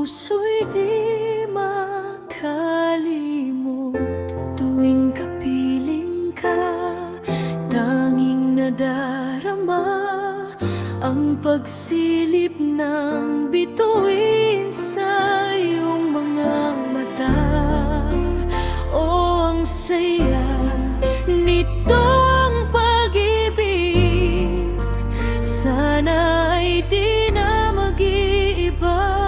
puso'y di makalimot. Tuwing kapiling ka, tanging nadarama ang pagsilip ng bituin sa iyong mga mata. Oh, ang saya nitong pag-ibig, sana ay di na mag-iiba.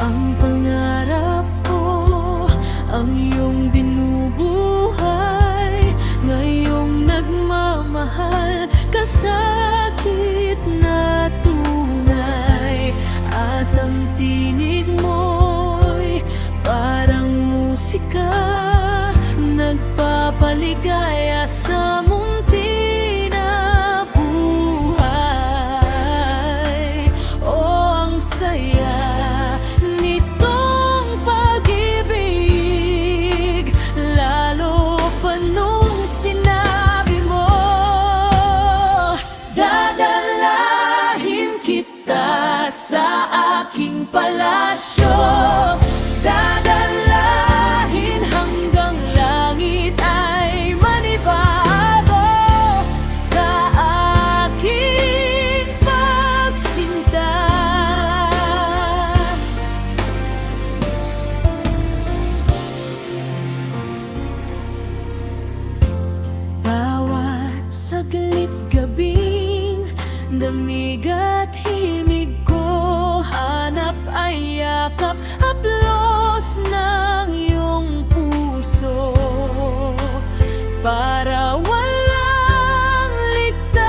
Ang pangarap ko, ang iyong binubuhay, ngayong nagmamahal ka sakit na tunay. At ang tinig mo'y parang musika, nagpapaligaya sa munti na buhay. Oh, ang saya nitong pag-ibig, lalo pa nung sinabi mo, dadalahin kita sa aking palasyo. Dadalahin hanggang langit ay manibago sa aking pagsinta. Bawat saglit gabing damig at himig ko, hanap ay yakap, haplos ng iyong puso, para walang ligtas,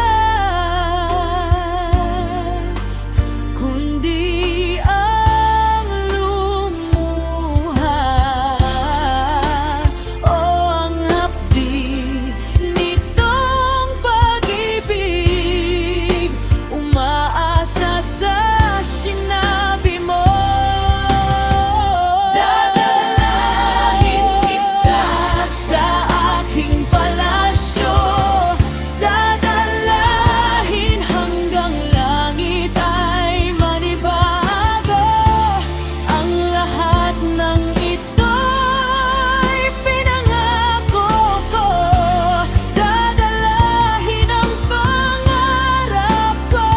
kundi ang lumuha. Oh, ang hapdi nitong pag-ibig, umaasa sa sinabi mo. Dadalahin kita sa aking palasyo. Dadalahin hanggang langit ay manibago. Ang lahat ng ito'y pinangako ko. Dadalahin ang pangarap ko.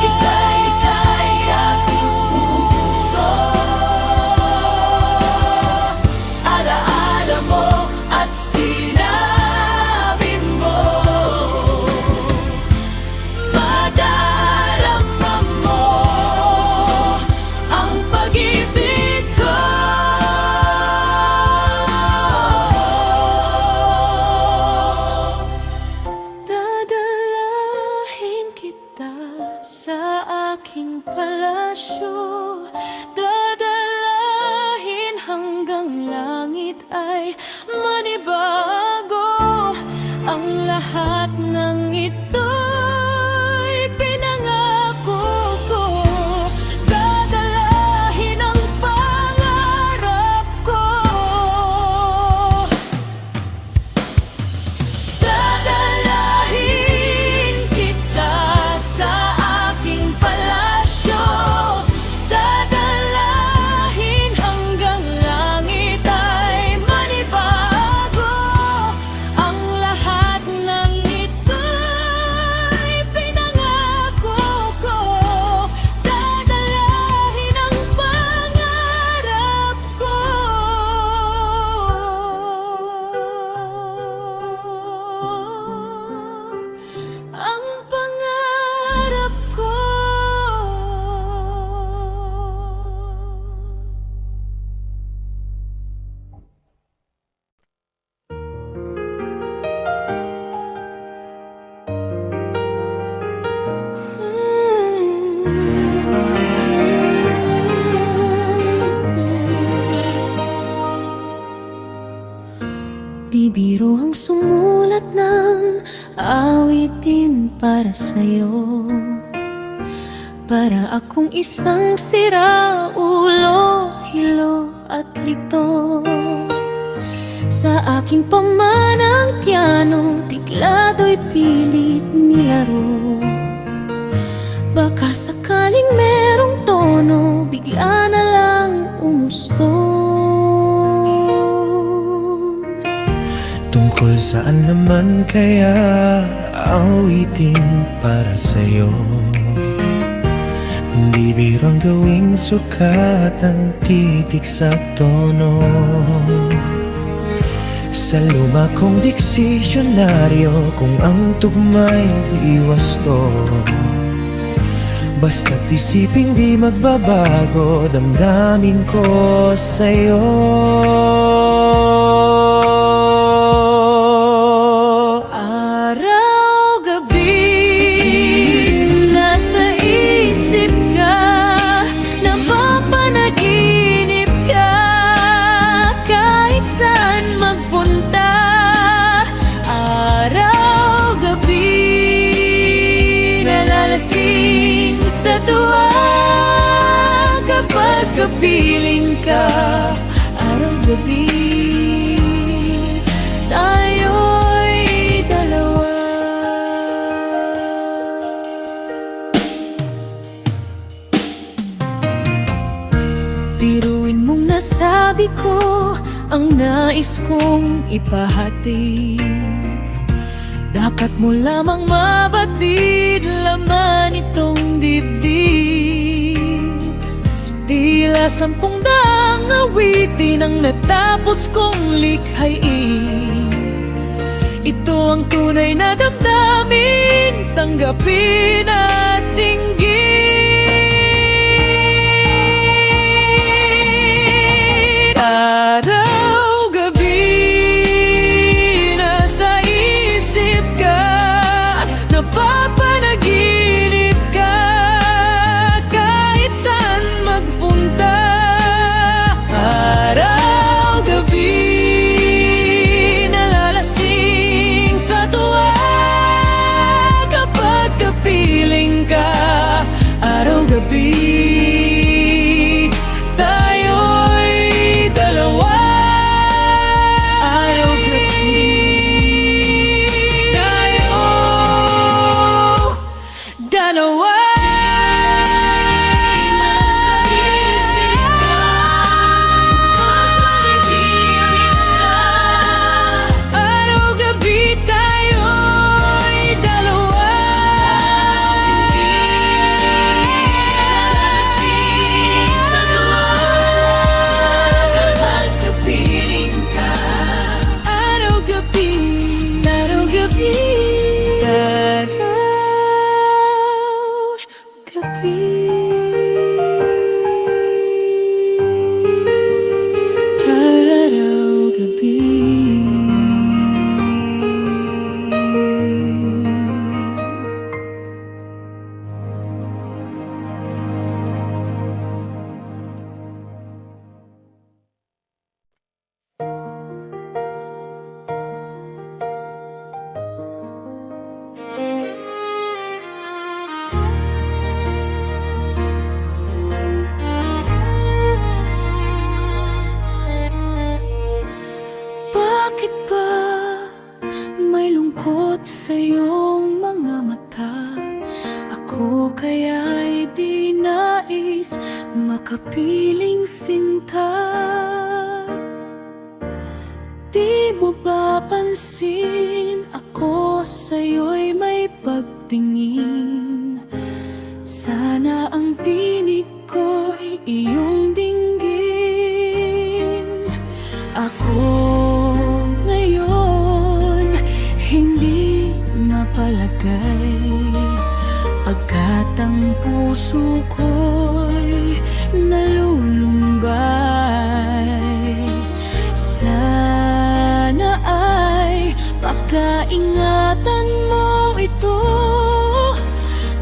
Ika'y aking puso, alaala mo at sinabi mo, madarama mo ang pag-ibig ko. Dadalahin kita sa aking palasyo. Dadalahin hanggang langit ay manibago. Ang lahat ng ito'y pinangako ko. Dadalahin ang pangarap ko. Dadalahin kita sa aking palasyo. Dadalahin hanggang langit ay manibago. Ang lahat ng ito'y pinangako ko. Dadalahin ang pangarap ko. Ang pangarap ko. Di biro ang sumulat ng awitin para sa'yo, para akong isang siraulo, hilo at lito. Sa aking pamanang piano, tiklado'y pilit nilaro. Baka sakali bigla na lang umusbong. Tungkol saan naman kaya awitin para sa'yo? Hindi birang gawing sukat ang titik sa tono. Sa luma kong diksyonaryo, kung ang tugma'y di wasto, basta't isiping di magbabago damdamin ko sa'yo. Sa tuwa kapag kapiling ka, araw-gabi tayo'y dalawa. Biruin mong nasabi ko ang nais kong ipahati. Dapat mo lamang mabatid laman itong dibdib. Tila 10 daang awitin ang natapos kong likhain. Ito ang tunay na damdamin, tanggapin at dinggin. Araw-gabi nasa isip ka, napapanaginip ka, kahit saan magpunta. Araw-gabi nalalasing sa tuwa kapag kapiling ka. Araw-gabi tayo'y dalawa. Araw-gabi tayo dalawa. Araw-gabi tayo'y dalawa. Sa tuwa kapag kapiling ka. Araw-gabi, araw-gabi, araw-gabi, araw-gabi. Bakit ba may lungkot sa iyong mga mata? Ako kaya'y di nais makapiling sinta. Di mo ba pansin ako sa'yo'y may pagtingin? Sana ang tinig ko'y iyong dinggin. Ako ngayon hindi mapalagay, pagkat ang puso ko'y nalulumbay. Sana ay pagkaingatan mo ito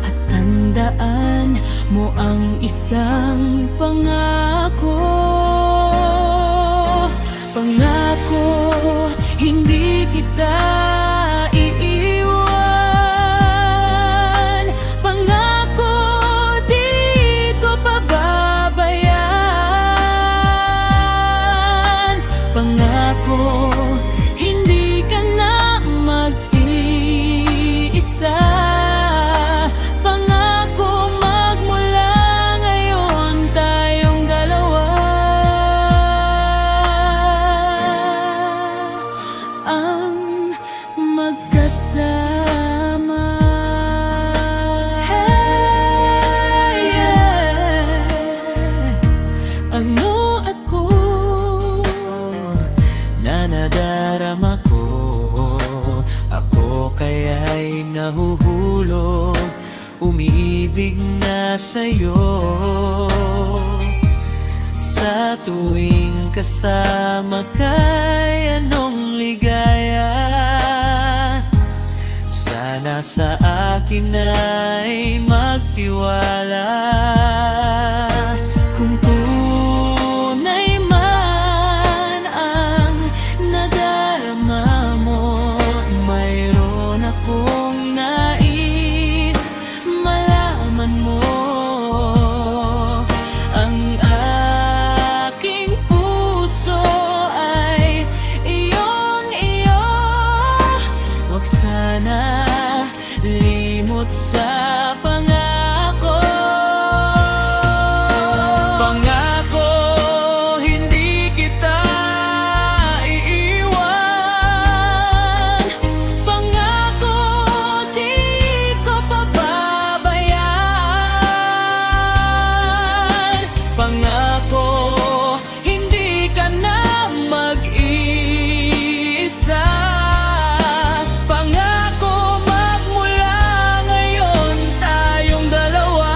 at tandaan mo ang isang pangako. Pangako, hindi kita iiwan. Pangako, di ko pababayaan. Pangako, hindi ka na mag-iisa. Pangako, magmula ngayon tayo mundo umiibig na sa'yo. Sa tuwing kasama ka'y anong ligaya, sana sa akin ay magtiwala. Kung tunay man ang nadarama mo, mayroon akong nais malaman mo. Ang aking puso ay iyong-iyo, huwag sana limot sa pangako. Pangako, hindi kita iiwan. Pangako, di ko pababayaan. Pangako, hindi ka na mag-iisa. Pangako, magmula ngayon tayong dalawa.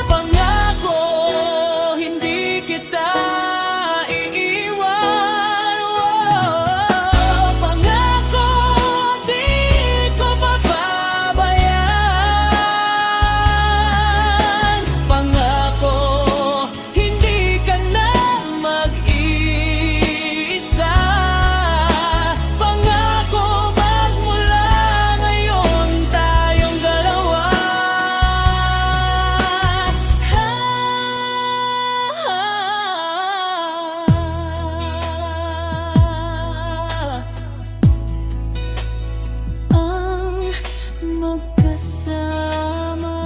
Pangako, hindi kita iiwan. Pangako, di ko pababayaan. Pangako, hindi ka na mag-iisa. Pangako, magmula ngayon tayong dalawa. Ang magkasama.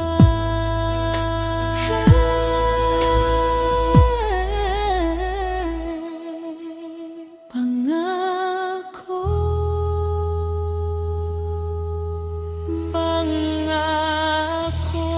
Pangako, pangako.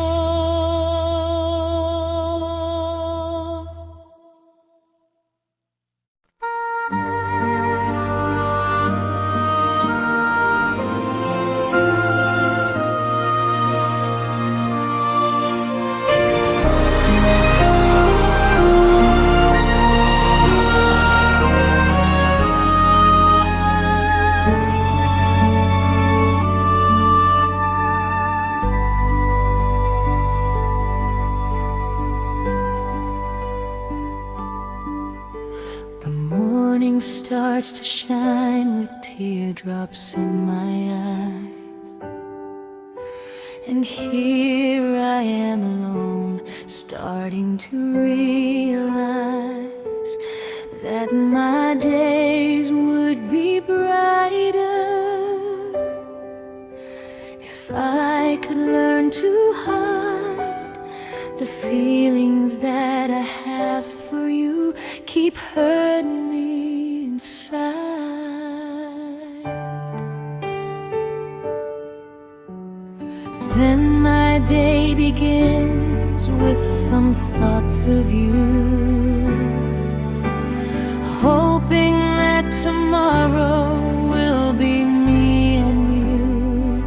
The morning starts to shine with teardrops in my eyes, and here I am alone, starting to realize that my days would be brighter if I could learn to hide the feelings that I have for you, keep hurting me inside. Then my day begins with some thoughts of you, hoping that tomorrow will be me and you,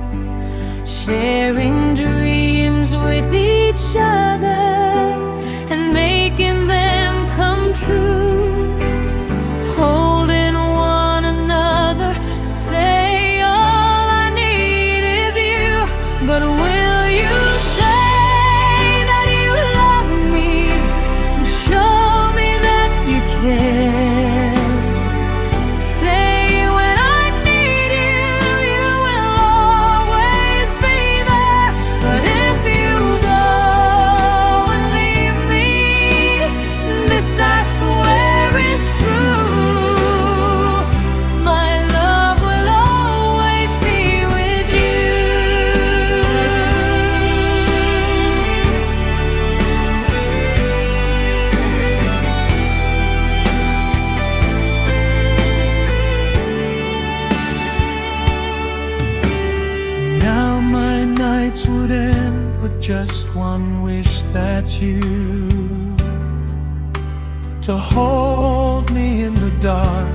sharing dreams with each other and making them come true, holding one another, say all I need is you. But will you say that you love me and show me that you care? Say when I need you, you will always be there. But if you go and leave me, this I swear is true. My love will always be with you. Now my nights would end with just one wish, that's you, to hold me in the dark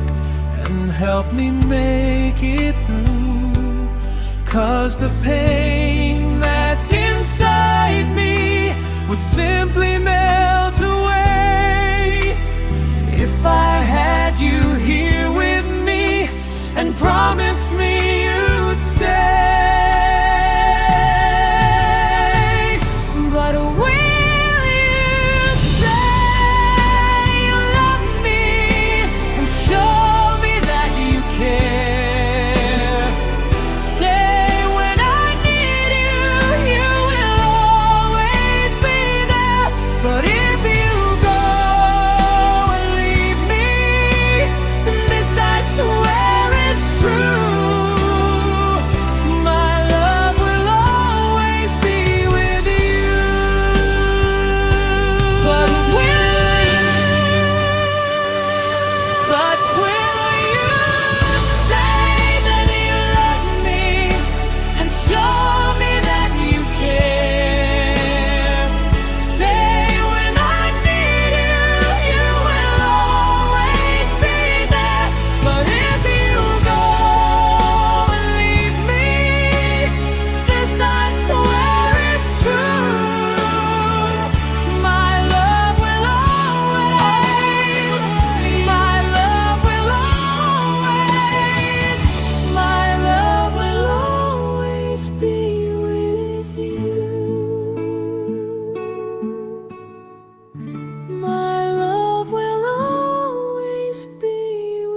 and help me make it through. 'Cause the pain that's inside me would simply melt away if I had you here with me and promised me you'd stay. But will you say you love me and show me that you care? Say when I need you, you will always be there. But if you go and leave me, then this I swear is true. My love will always be with you. But will you say that you love me and show me that you care? Say when I need you, you will always be there. But if you go and leave me, this I swear is true. My love will always, my love will always, my love will always be with you. My love will always be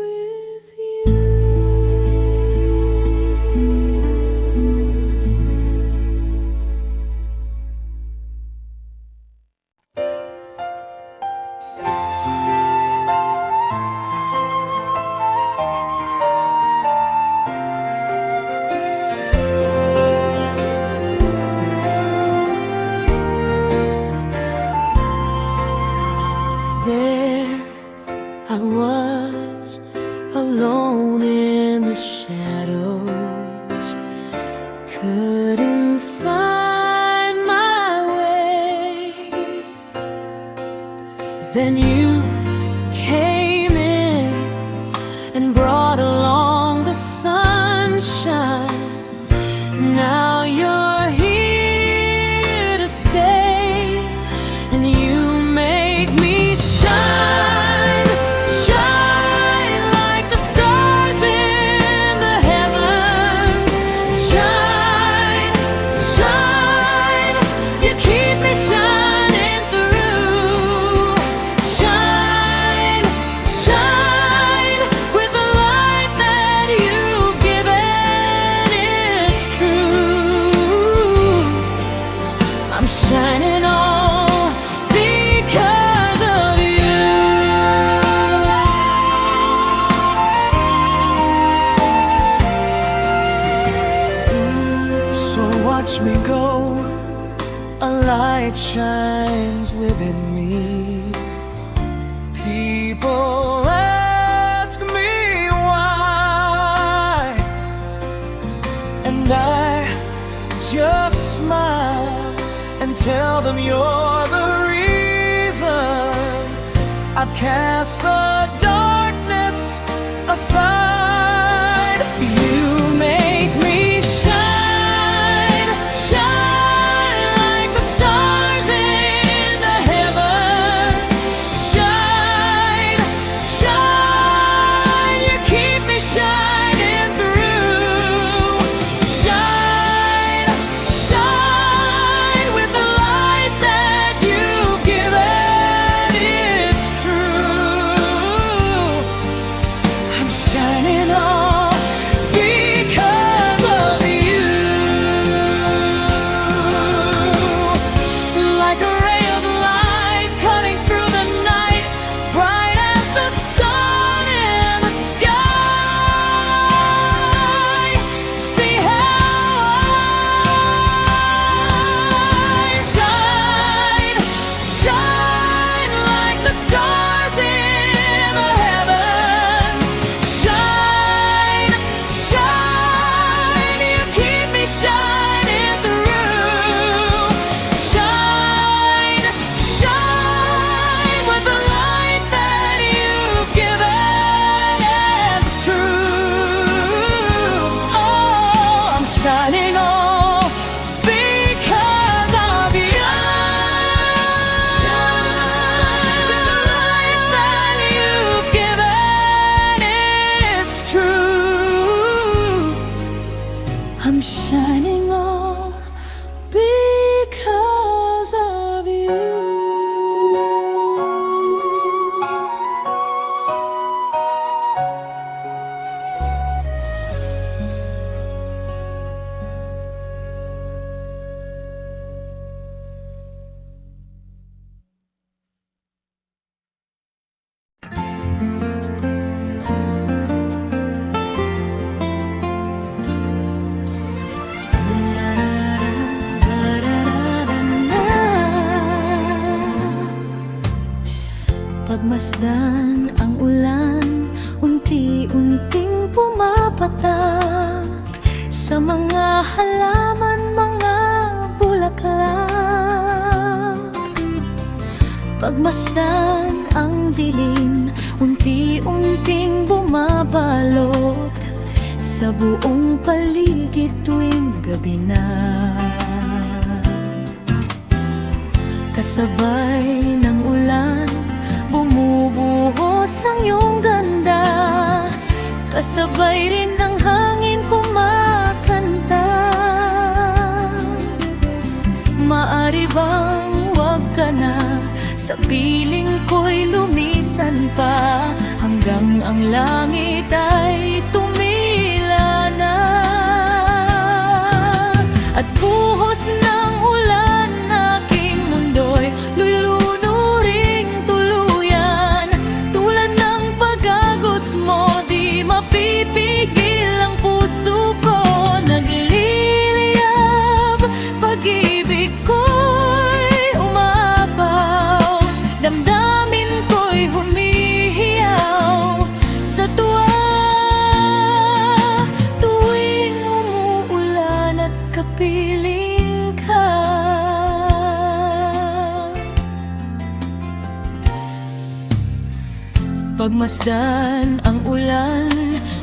with you. There I was, alone in the shadows, couldn't find my way. Then you came in and brought along the sunshine. Now you're here to stay, and you make me shine, shine like the stars in the heavens. Shine, shine, you keep me shining through. Shine, shine with the light that you've given. It's true, I'm shining all because of you. So watch me go, a light shines within me. People ask me why, and I just smile and tell them you're the reason. I've cast the darkness aside. You make me shine, shine like the stars in the heavens. Shine, shine, you keep me shining through. Shine, shine with the light that you've given. It's true, I'm shining all because of you. Like a ray of light cutting through the night, bright as the sun in the sky. See how I shine, shine like the stars in the heavens. Shine, Pagmasdan ang ulan, unti-unting pumapatak sa mga halaman, mga bulaklak. Pagmasdan ang dilim, unti-unting bumabalot sa buong paligid tuwing gabi na. Kasabay ng ulan, bumubuhos ang iyong ganda. Kasabay rin ng hangin kumakanta. Maari bang wag ka na sa piling ko'y lumisan pa, hanggang ang langit ay tumila na. At buhos ng ulan, aking mundo'y lulunuring tuluyan. Tulad ng pag-agos mo, di mapipigil ang puso ko. Nagliliyab, pag-ibig ko'y umapaw, damdamin ko'y humihiyaw sa tuwa. Tuwing umuulan at kapiling ka, pagmasdan ang ulan,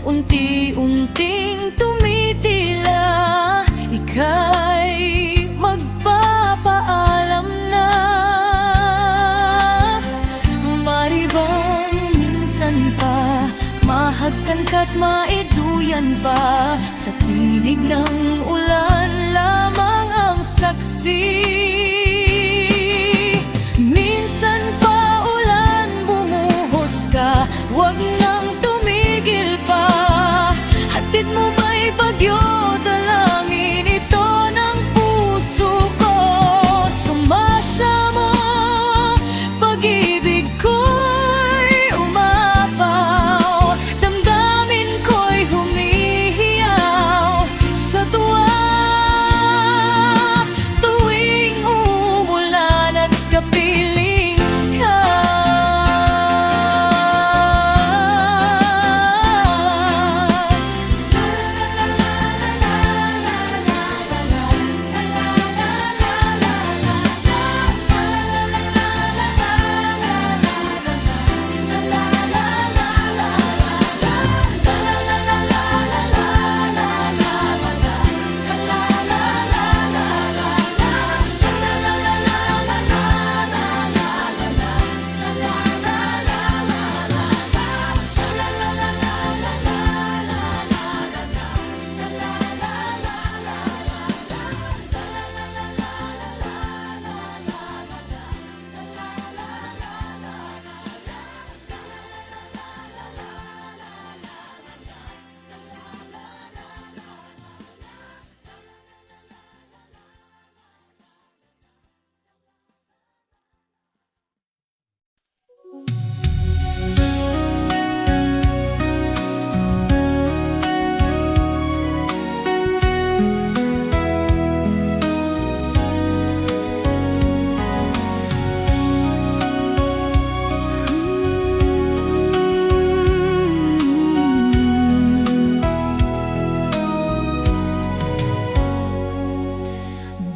unti-unting tumitila. Ika'y magpapaalam na. Mari bang minsan pa mahagkan ka't maiduyan pa, sa tinig ng ulan lamang ang saksi. Minsan pa ulan, bumuhos ka, wag nang tumigil pa. Hatid mo ba'y bagyo, dalangin ito ng puso ko. Sumasamo, pag-ibig ko'y umapaw, damdamin ko'y humihiyaw sa tuwa. Tuwing umulan at kapiling ka,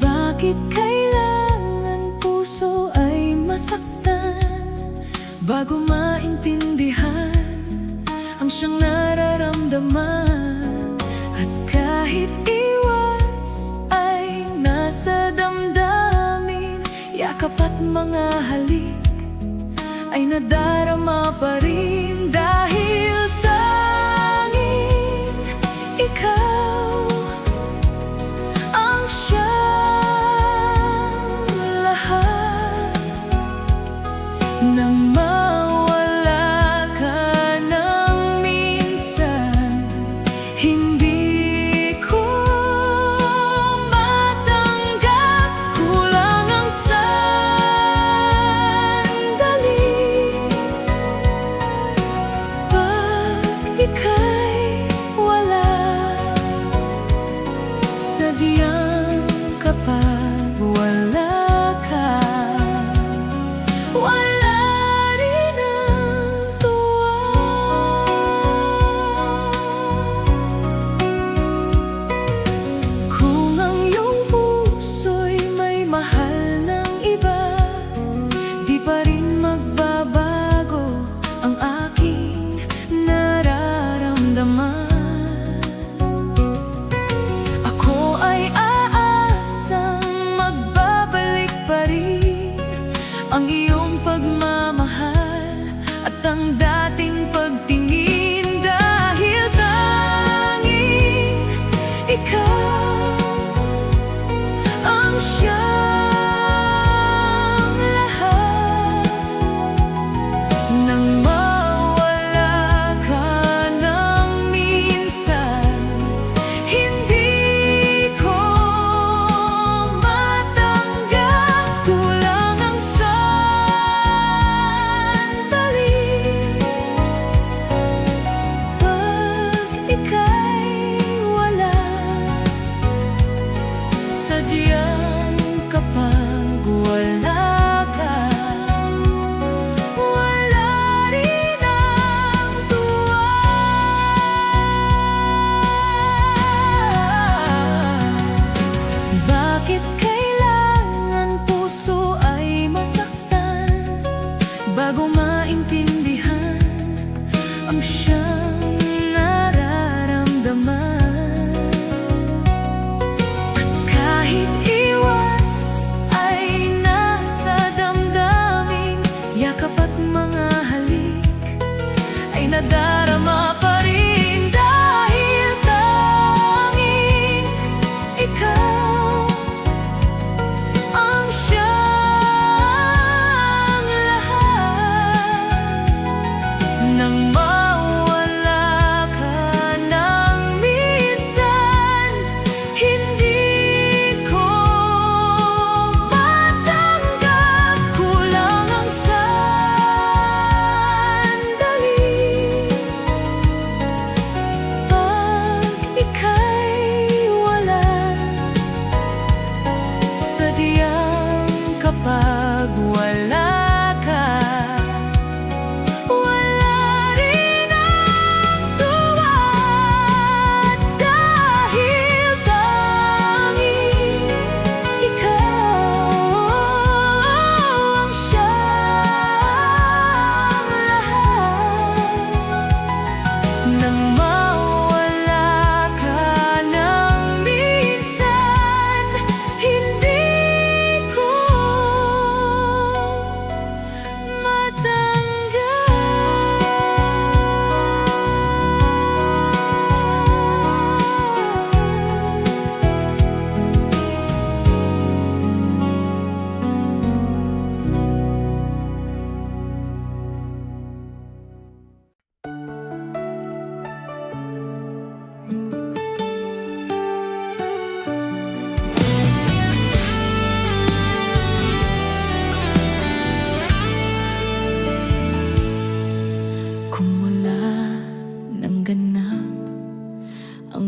bakit kailangan puso ay masaktan bago maintindihan ang siyang nararamdaman? At kahit iwas ay nasa damdamin, yakap at mga halik ay nadarama pa rin. Dahil tanging ikaw ang siyang lahat. Nang mawala ka ng minsan, hindi ko matanggap. Kulang ang sandali pag ika'y wala. Sadyang kapag wala ka, wala rin ang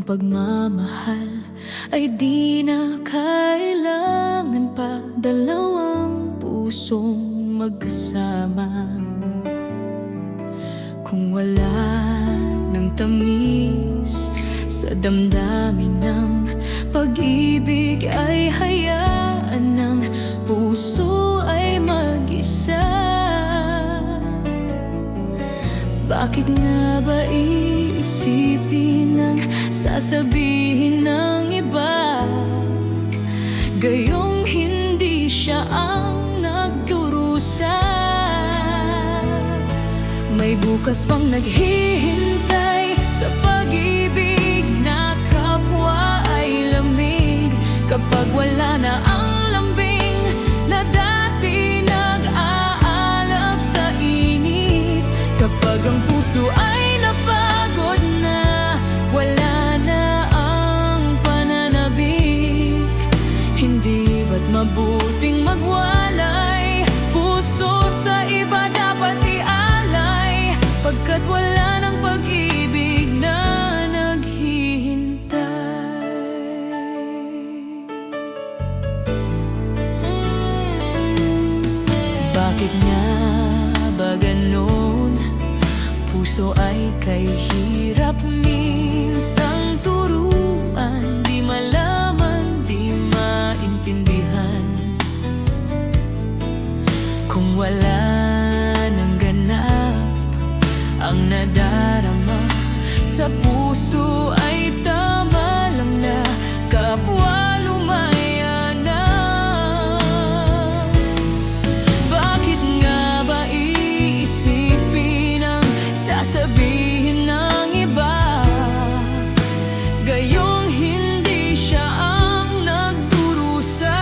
pagmamahal ay di na kailangan pa dalawang pusong magkasama. Kung wala ng tamis sa damdamin ng pag-ibig, ay hayaan ng puso ay mag-isa. Bakit nga ba iisipin ang sasabihin ng iba, gayong hindi siya ang nagdurusa? May bukas pang naghihintay sa pag-ibig na kapwa ay lamig. Kapag wala na ang lambing na dati nag-aalab sa init, kapag ang puso ay napagod na, wala na ang pananabik, hindi ba't mabuting magwalay? Puso sa iba dapat ialay, pagkat wala ng pag-ibig na naghihintay. Bakit nga ba ganon? Puso ay kay hirap minsang turuan, di malaman, di maintindihan. Kung wala ng ganap ang nadarama sa puso, ay tama lang na kapwa lumaya na. Bakit nga ba iisipin ang sasabihin ng iba, gayong hindi siya ang nagdurusa?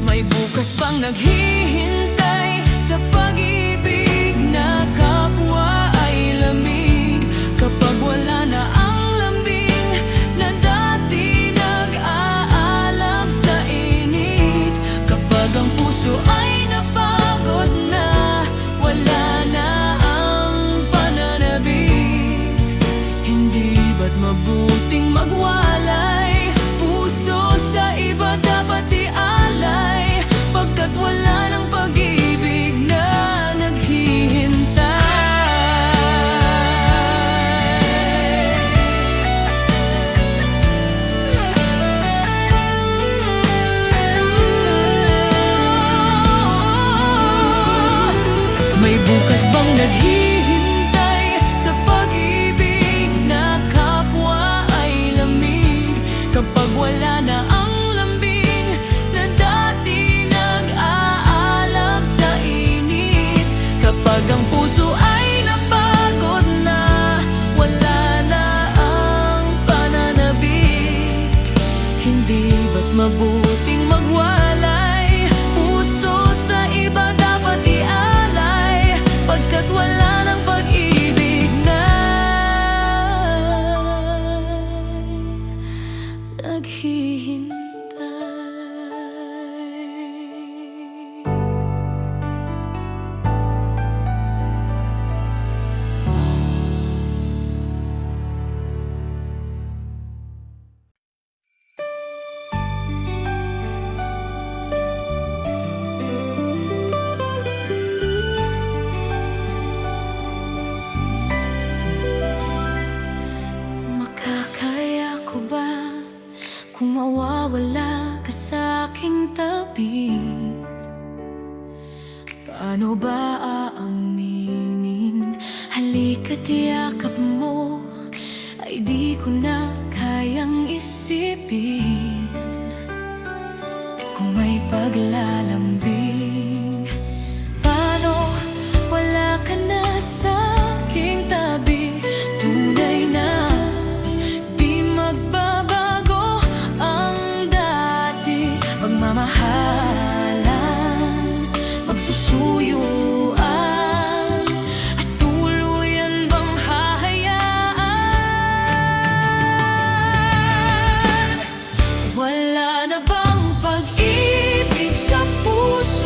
May bukas pang naghihintay sa pag-ibig na kapwa ay lamig. Kapag wala na ang lambing na dati nag-aalab sa init, kapag ang puso ay napagod na, wala na ang pananabik, hindi ba't mabuting magwalay? Puso sa iba dapat ialay, pagkat wala ng pag-ibig na naghihintay. May bukas bang naghihintay sa pag-ibig na kapwa ay lamig? Kapag wala na ang lambing na dati nag-aalab sa init, kapag ang puso ay napagod na, wala na ang pananabik, hindi ba't mabuting magwalay? Puso sa iba dapat ialay, pagkat wala ng pag-ibig na naghihintay. Makakaya ko ba kung mawawala ka sa aking tabi? Paano ba aaminin? Halika't yakap mo ay di ko na kayang isipin. Kung may paglalambing, paano wala ka na sa aking tabi? Tunay na di magbabago ang dati, pagmamahalan, magsusuyuan, at tuluyan bang hahayaan? Wala na bang pag-ibig sa puso?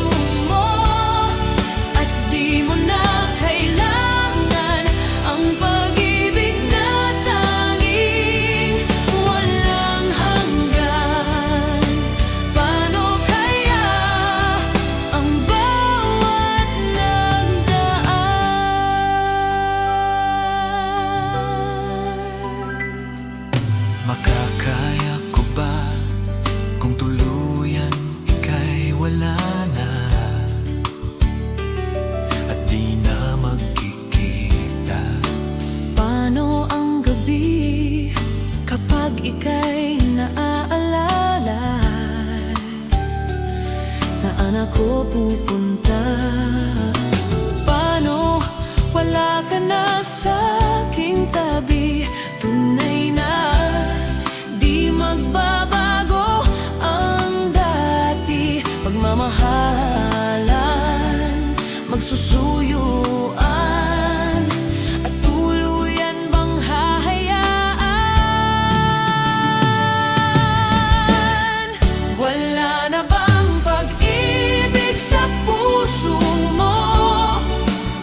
Paano ang gabi kapag ika'y naaalala? Saan ako pupunta? Paano wala ka na sa aking tabi? Tunay na di magbabago ang dati. Pagmamahalan, magsusuyuan, at tuluyan bang hahayaan? Wala na bang pag-ibig sa puso mo?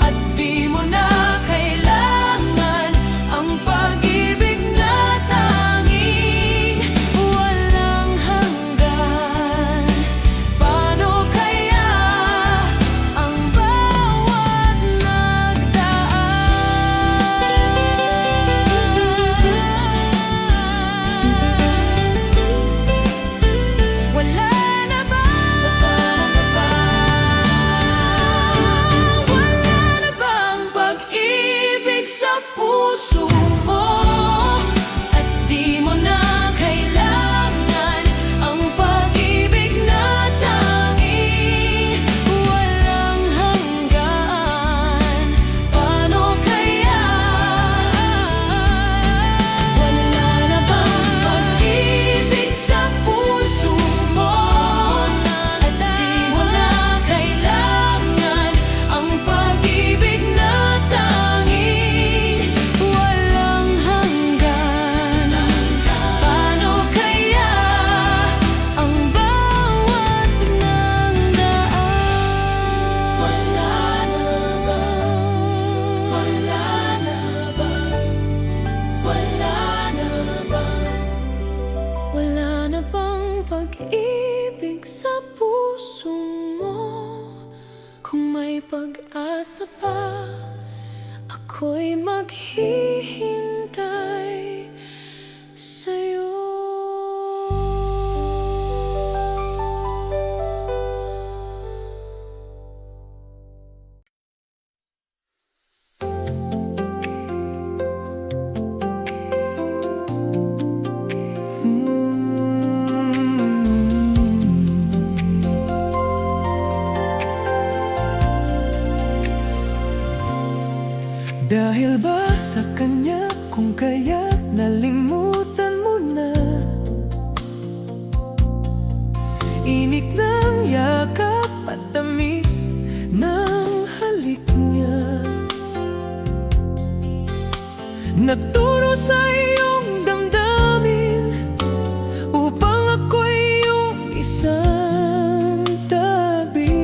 At di mo na kailangan ang pag-ibig na tanging walang hanggan. Paano kaya ang bawat nagdaan? Wala na ba? Wala na bang pag-ibig sa puso mo? At di mo na kailangan ang pag-ibig na tanging walang hanggan. Paano kaya? Wala na bang pag-ibig sa puso mo? At di mo na kailangan ang pag-ibig na tanging walang hanggan. Paano kaya ang bawat nagdaan? Wala na ba? Wala na ba? Wala na ba? Wala na bang pag-ibig sa puso mo? Kung may pag-asa pa, ako'y maghihintay sa'yo. Dahil ba sa kanya kung kaya nalimutan mo na? Inik ng yakap at tamis ng halik niya, nagturo sa iyong damdamin upang ako'y iyong isang tabi.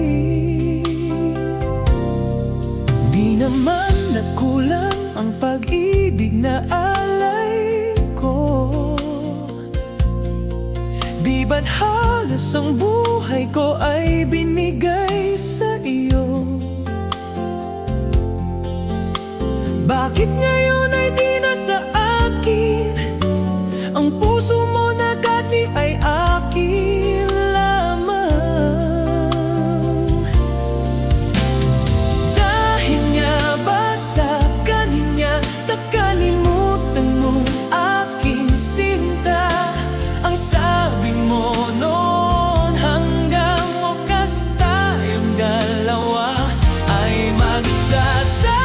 Di naman nagkulang ang pag-ibig na alay ko. Di ba't halos ang buhay ko ay binigay sa iyo? Bakit ngayon ay di na sa akin? Ang puso mo na dati ay akin lamang. Dahil nga ba sa kanya nakalimutan mo aking sinta? Ang sabi mo noon hanggang wakas tayong dalawa ay magsasama.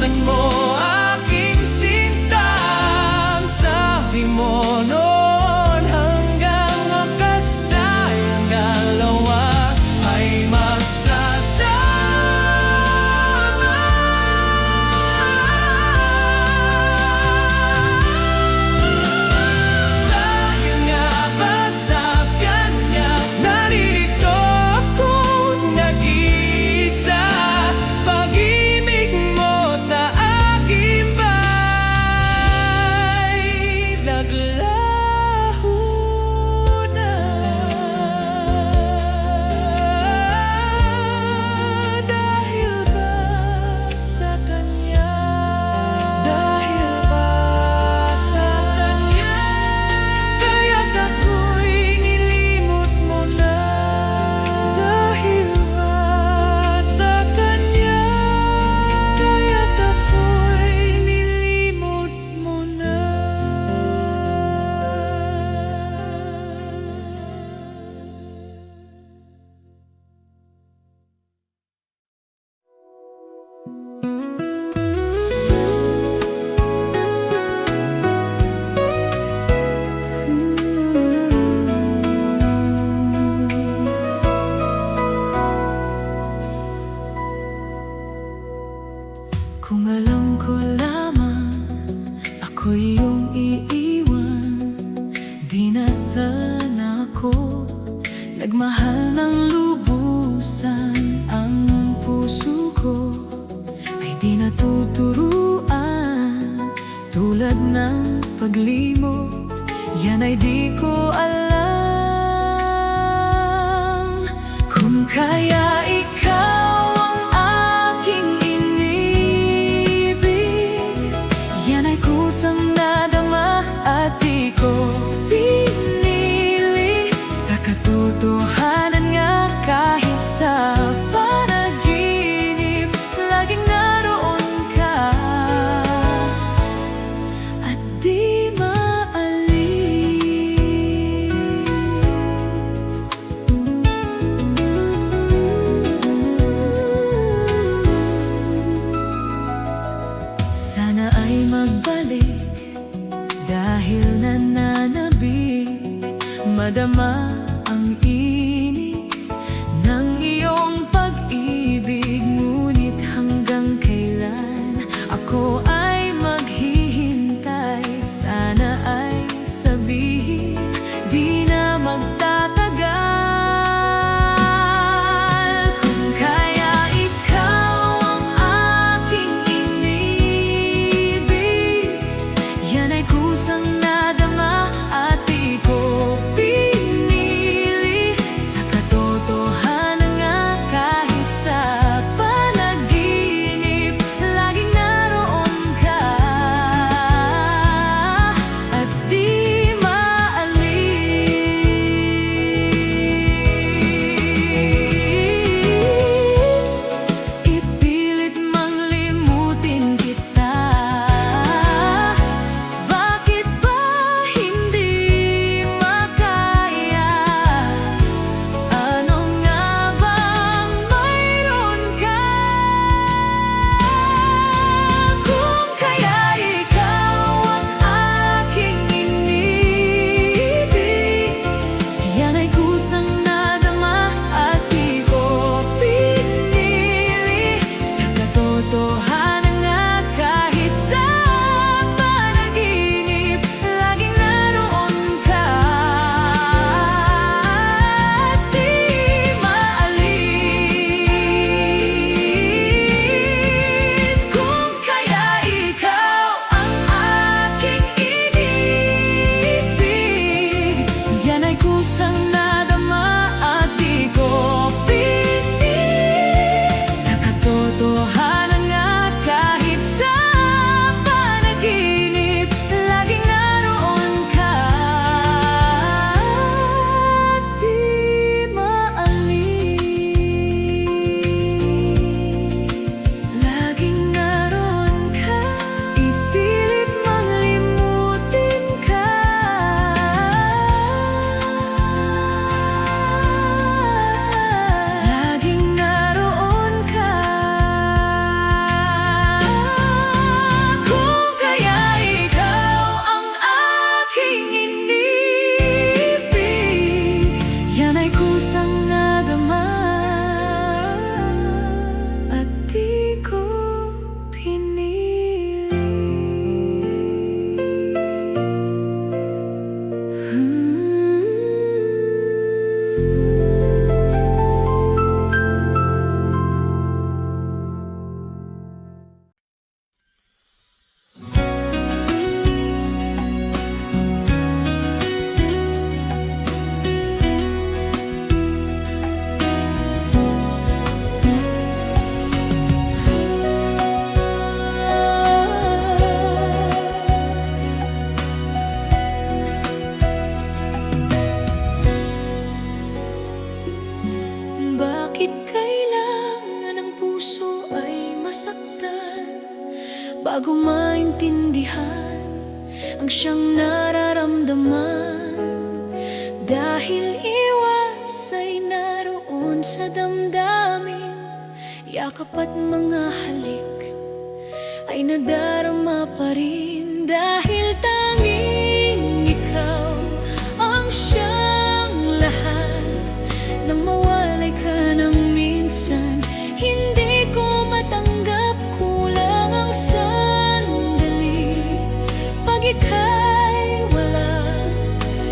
Tingnan mo aking sinta, ang sabi mo noon hanggang wakas tayong dalawa ay magsasama. Dahil nga ba sa kanya naririto akong nag-iisa, pag-ibig mo sa akin ba'y naglaho na? Dahil ba sa kanya? Dahil ba sa kanya? Kaya't ako'y nilimot mo na. Dahil ba sa kanya? Kaya't ako'y nilimot mo na. Kung alam ko lamang ako'y iyong iiwan, di na sana ako nagmahal ng lubusan. Ang puso ko ay di natuturuan, tulad ng paglimot, yan ay di ko alam. Kung kaya ikaw ang aking inibig, yan ay kusang nadama at di ko pinili. Sa katotohanan nga kahit sa panaginip, laging naroon ka at di maalis. Sana ay magbalik dahil nananabik, madama ang init ng iyong pag-ibig. Ngunit hanggang kailan ako ay maghihintay? Sana ay sabihin di na magtatagal. Kung kaya ikaw ang aking inibig, yan ay kusang nadama at di ko pinili. bago maintindihan ang siyang nararamdaman. Dahil iwas ay naroon sa damdamin, yakap at mga halik ay nadarama pa rin. Dahil tanging ikaw ang siyang lahat, nang mawalay ka ng minsan, hindi ko matanggap, kulang ang sandali. Pag ika'y wala,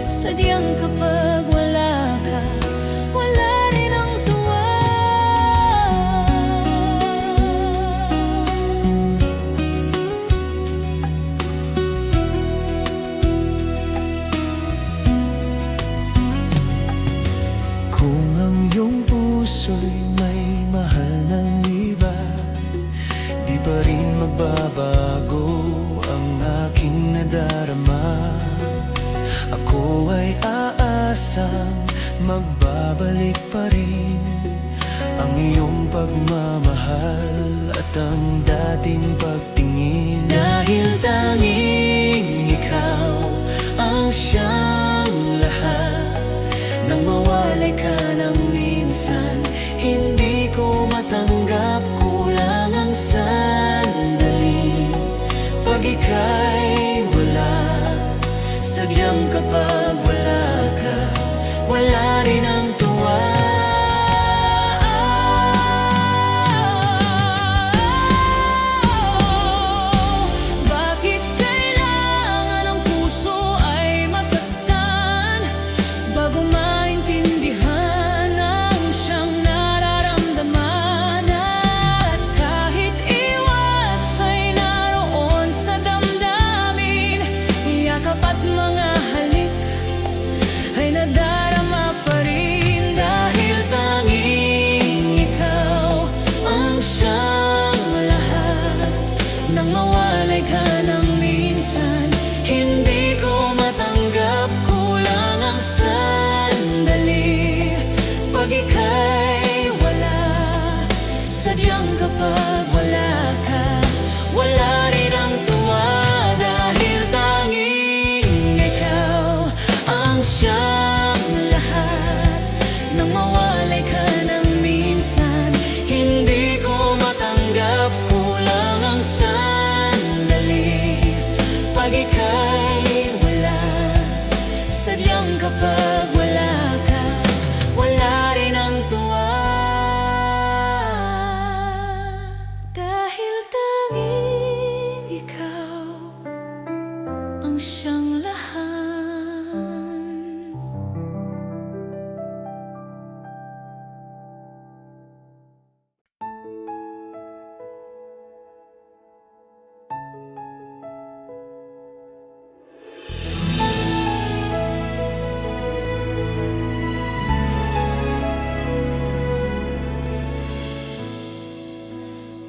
sadyang kapag wala ka, wala rin ang tuwa. Kung ang iyong puso'y may mahal ng iba, di pa rin magbabago ang aking nadarama. Ako ay aasang magbabalik pa rin ang iyong pagmamahal at ang dating pagtingin. Dahil tanging ikaw ang siyang lahat, nang mawalay ka ng minsan, hindi ko matanggap, kulang ang sandali. Pag ika'y wala, sadyang kapag wala ka, wala rin ang tuwa. Bakit kailangan ang puso ay masaktan bago maintindihan ang siyang nararamdaman? At kahit iwas ay naroon sa damdamin, yakap at mga halik ay nadarama pa rin. Dahil tanging ikaw ang siyang lahat, nang mawalay ka ng minsan, hindi ko matanggap, kulang ang sandali. Pag ika'y wala, sadyang kapag wala ka, wala rin ang tuwa. Dahil tanging ikaw ang siyang lahat, nang mawalay ka ng minsan, hindi ko matanggap, kulang ang sandali. Pag ika'y wala, sadyang kapag wala ka, wala rin ang tuwa. Dahil tanging ikaw ang siyang lahat.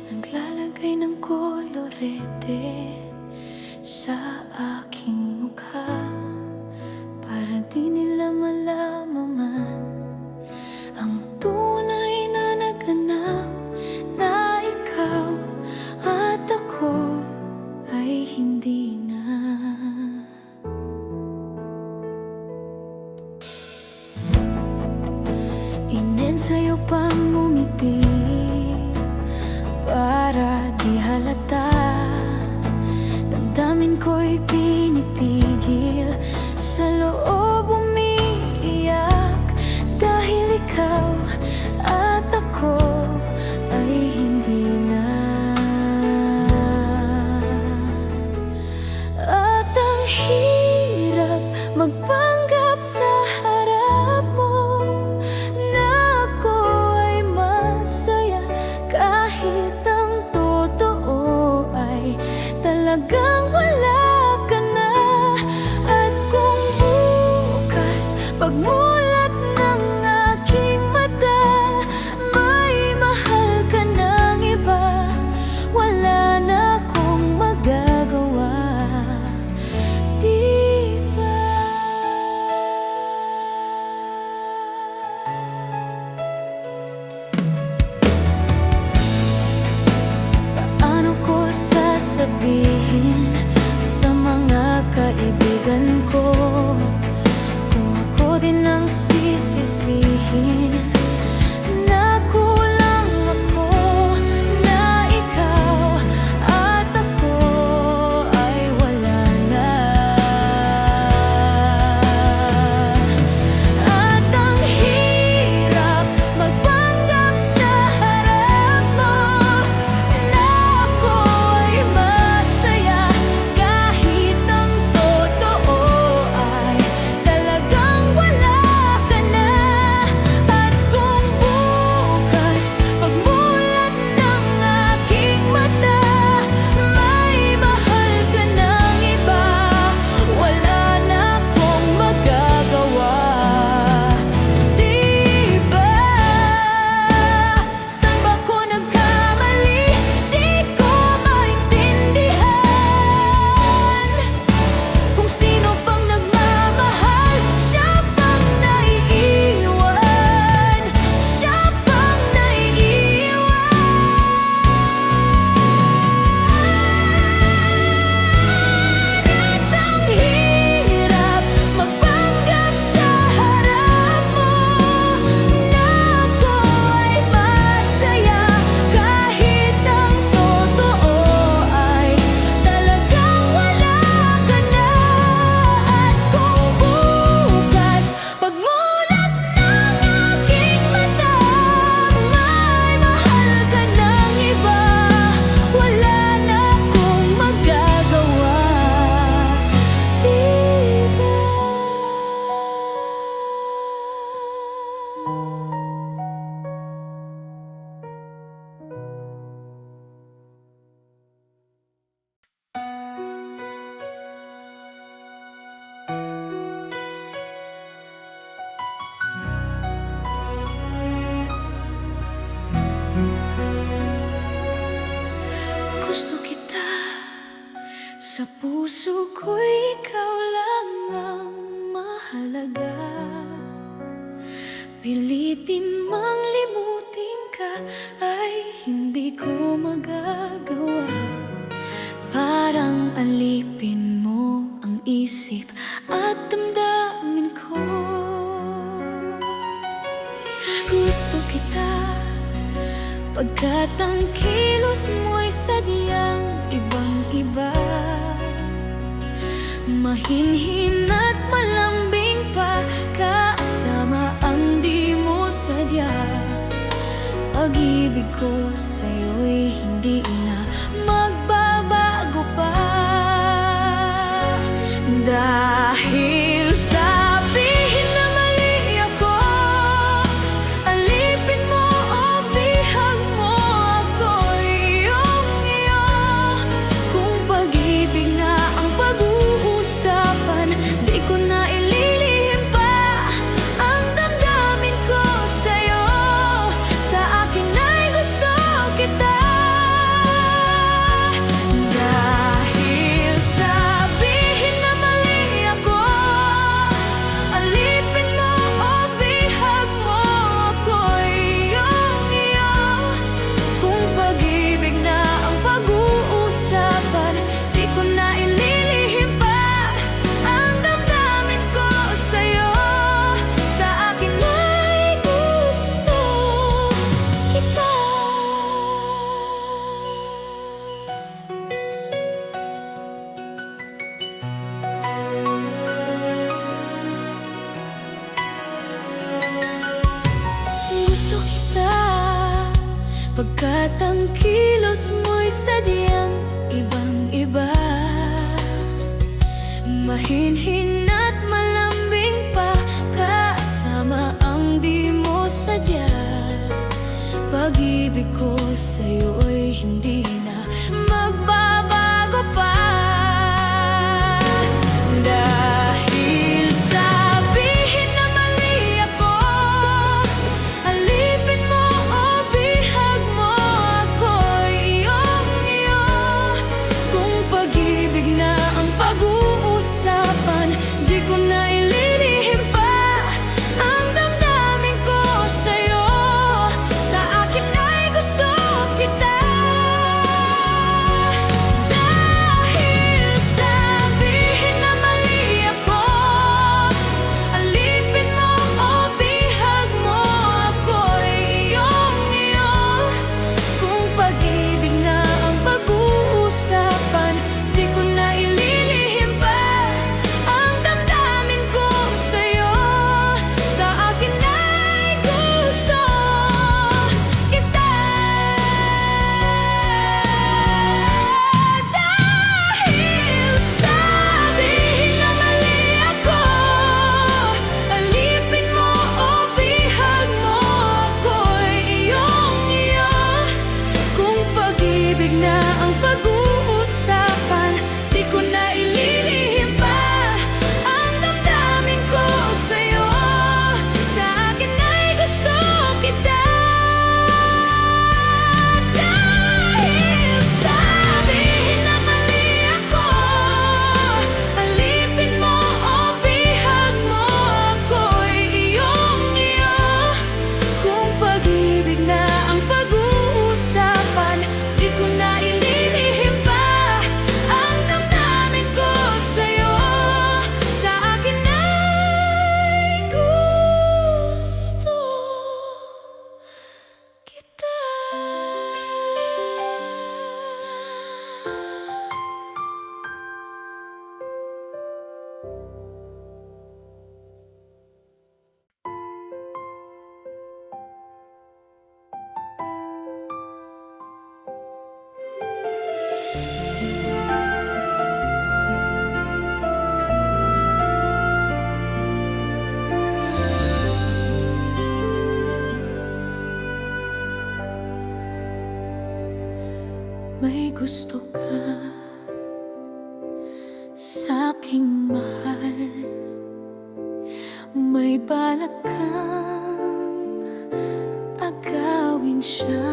Naglalagay ng kolorete sa aking mukha, para di nila malalaman ang tunay na naganap, na ikaw at ako ay hindi na. Inensayo pang ngumiti para di halata, damdamin ko'y pinipigil, sa loob umiiyak. Dahil ikaw at ako ay hindi na. At ang hirap magpanggap sa harap mo na ako ay masaya, kahit ang totoo ay talagang wala ka na. At kung Gusto kita, sa puso ko'y ikaw lang ang mahalaga. Pilitin mang limutin ka ay hindi ko magagawa. Parang alipin mo ang isip at damdamin ko. Gusto kita, pagkat ang kilos mo'y sadyang ibang-iba. Mahinhin at malambing pa, kasama ang di mo sadya. Pag-ibig ko sa'yo'y hindi na magbabago pa. Dahil sabihin na mali ako, alipin mo o bihag mo, ako'y iyong-iyo. Kung pag-ibig na ang pag-uusapan, di ko na ililihim pa ang damdamin ko sa'yo. Sa akin ay gusto kita. Dahil sabihin na mali ako, alipin mo o bihag mo, ako'y iyong-iyo. Kung pag-ibig na ang pag-uusapan, di ko na ililihim pa ang damdamin ko sa'yo. Sa akin ay gusto kita. Gusto kita, pagkat ang kilos mo'y sadyang ibang-iba. Mahinhin at malambing pa, kasama ang di mo sadya. Pag-ibig ko sa'yo'y hindi na magbabago pa. Dahil sabihin na mali ako, alipin mo o bihag mo, ako'y iyong-iyo. Kung pag-ibig na ang pag-uusapan, di ko na ililihim pa ang damdamin ko sa'yo. Sa akin ay gusto kita. Dahil sabihin na mali ako, alipin mo o bihag mo, ako'y iyong-iyo. Kung pag-ibig na ang pag-uusapan, di ko na ililihim pa ang damdamin ko sa'yo. Sa akin ay gusto kita. Dahil sabihin na mali ako, alipin mo o bihag mo, ako'y iyong-iyo. Kung pag-ibig na ang pag-uusapan, di ko na ililihim pa ang damdamin ko sa'yo. Sa akin ay gusto kita. Dahil sabihin na mali ako, alipin mo o bihag mo, ako'y iyong-iyo. Kung pag-ibig na ang pag-uusapan, di ko na ililihim pa ang damdamin ko sa'yo. Sa akin ay gusto kita. May gusto ka sa'king mahal, may balak kang agawin siya.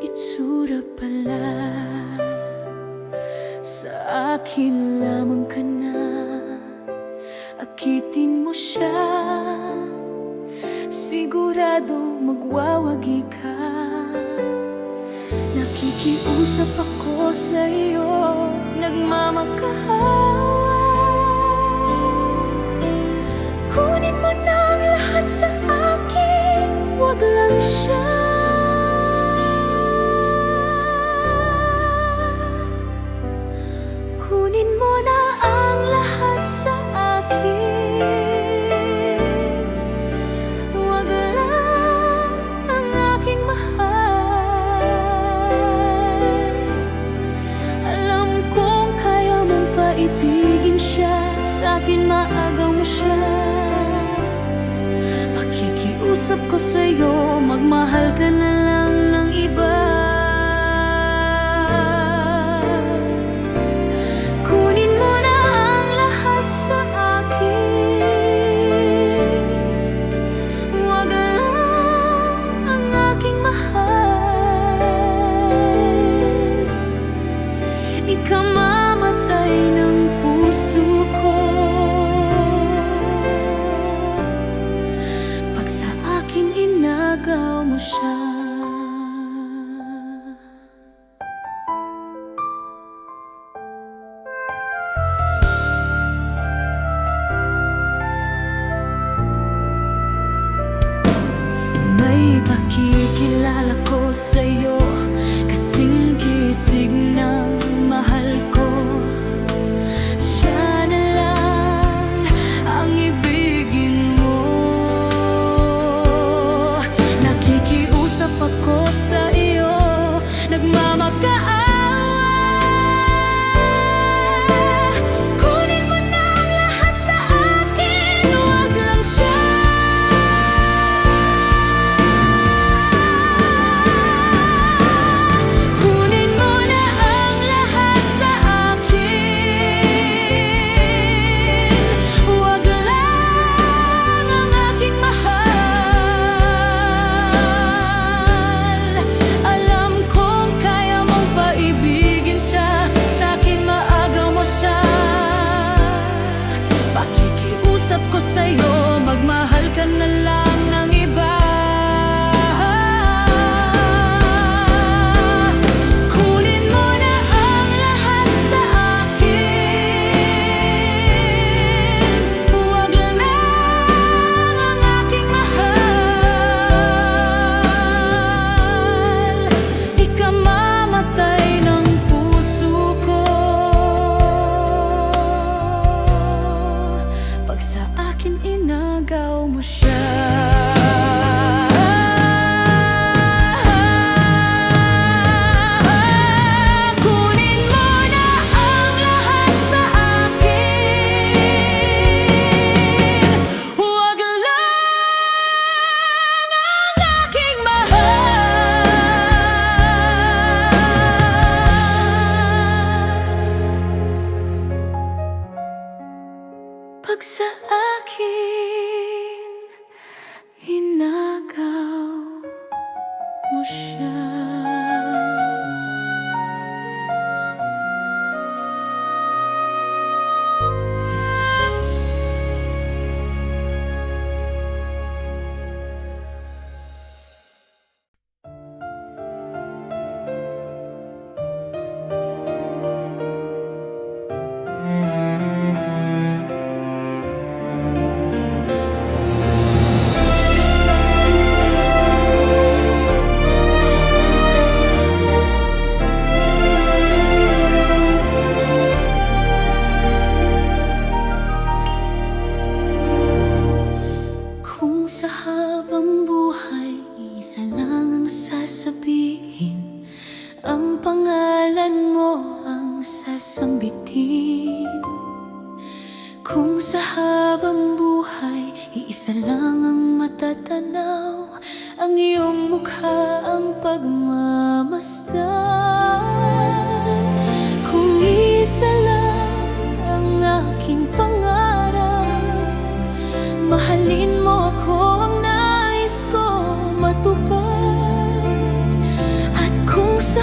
Itsura pala. Sa akin lamang ka na, akitin mo siya. Sigurado magwawagi ka. Nakikiusap ako sa iyo, nagmamakaawa. Kunin mo na ang lahat sa akin, wag lang siya. Kunin mo na ang lahat sa akin, wag lang ang aking mahal. Alam kong kaya mong paibigin siya, sa akin maagaw mo siya. Pakikiusap ko sa'yo, magmahal ka na lang ng iba. Kunin mo na ang lahat sa akin, wag lang ang aking mahal. Ikamamatay ng puso ko pag sa akin inagaw mo siya. May pakikilala ko sa'yo, kasing kisig ng mahal ko. Siya na lang ang ibigin mo. Nakikiusap ako sa iyo, nagmamakaawa. Kunin mo na ang lahat sa akin, wag lang siya. Kunin mo na ang lahat sa akin, wag lang ang aking mahal. Alam kong kaya mong paibigin siya, sa akin maagaw mo siya. Pakikiusap ko sa'yo, magmahal ka na lang ng iba. Kunin mo na ang lahat sa akin, wag lang ang aking mahal. Ikamamatay ng puso ko pag sa akin inagaw mo siya. Kunin mo na ang lahat sa akin, wag lang ang aking mahal. Pag sa akin inagaw mo siya. Kung sa habang buhay isa lang ang sasabihin, ang pangalan mo ang sasambitin. Kung sa habang buhay iisa lang ang matatanaw, ang iyong mukha ang pagmamasdan. Kung isa lang ang aking pangarap, mahalin mo ako, ang nais ko matupad. At kung sa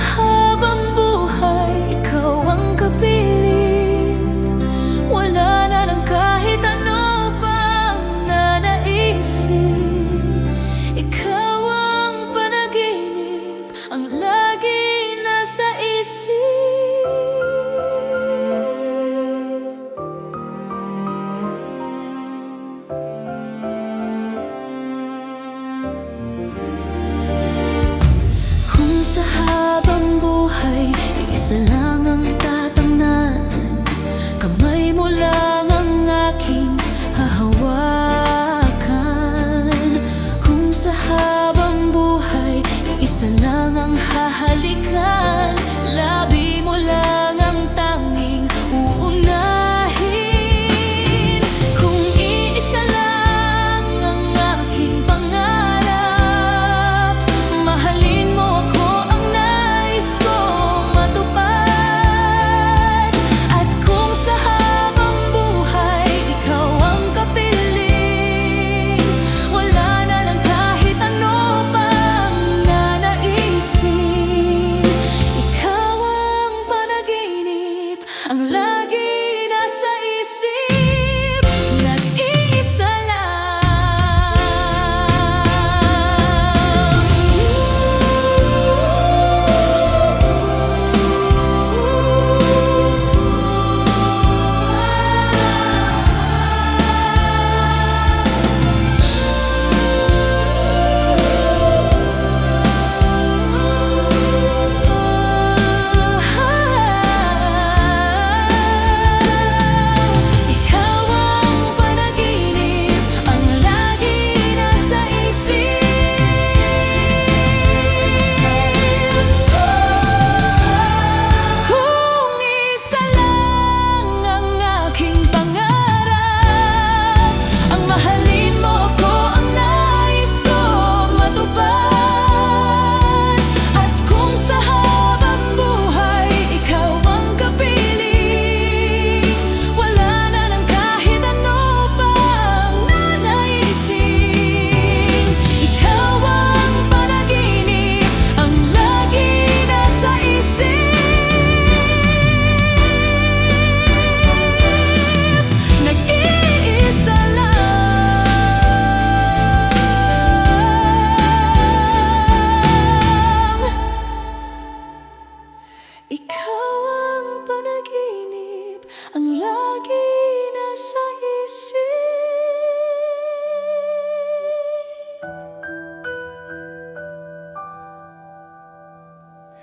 Ikaw ang panaginip, ang lagi nasa isip.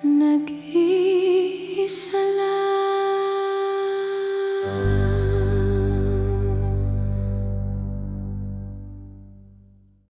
Nag-iisa